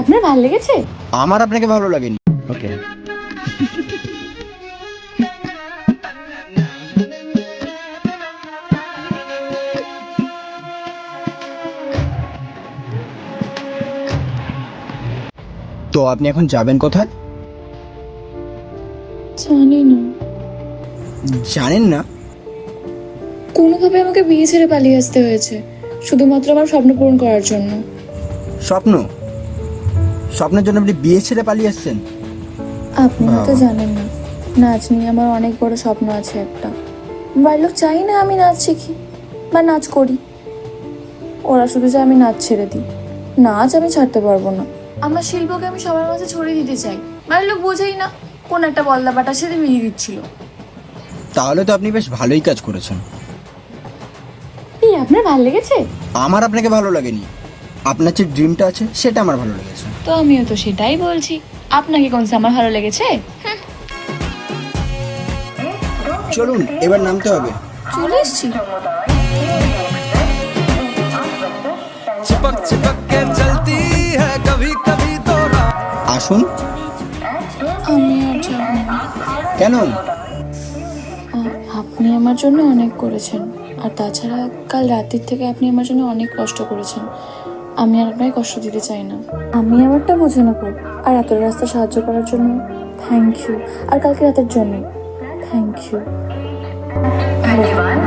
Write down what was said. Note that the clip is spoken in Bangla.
আপনার ভালো লেগেছে? আমার আপনাকে ভালো লাগেনি। ওকে। তো আপনি এখন যাবেন কোথায়? জানি না, জানেন না? কোনোভাবে আমাকে বিয়ে ছেড়ে পালিয়ে আসতে হয়েছে শুধুমাত্র আমার স্বপ্ন পূরণ করার জন্য। স্বপ্ন? স্বপ্নের জন্য আপনি বিয়ে ছেড়ে পালিয়ে আসছেন? আপনি হয়তো বাবা। জানেন না, নাচ নিয়ে আমার অনেক বড় স্বপ্ন আছে একটা। বাড়ির লোক চাই না আমি নাচ শিখি বা নাচ করি, ওরা শুধু চায় আমি নাচ ছেড়ে দিই। নাচ আমি ছাড়তে পারবো না, আমার শিল্পকে আমি সবার মাঝে ছড়িয়ে দিতে চাই। বাড়ির লোক বোঝেই না, কোন একটা বলদা বাটার সাথে মিলিয়ে দিচ্ছিল। তাহলে তো আপনি বেশ ভালোই কাজ করেছেন। আপনার ভালো লেগেছে? আমার আপনাকে ভালো লাগেনি, আপনার যে ড্রিমটা আছে সেটা আমার ভালো লেগেছে। তো আমিও তো সেটাই বলছি, আপনাকে কোনটা আমার ভালো লেগেছে? চলুন এবার নামতে হবে। চলে এসছি। चिपक चिपक के चलती है कभी कभी तो আসুন। আমি আর যাবো না। কেন? আপনি আমার জন্য অনেক করেছেন, আর তাছাড়া কাল রাতের থেকে আপনি আমার জন্য অনেক কষ্ট করেছেন। আমি আর আপনাকে কষ্ট দিতে চাই না, আমি আমারটা বুঝে নেবো। আর এত রাস্তা সাহায্য করার জন্য থ্যাংক ইউ, আর কালকে রাতের জন্য থ্যাংক ইউ। ভালো থাকবেন।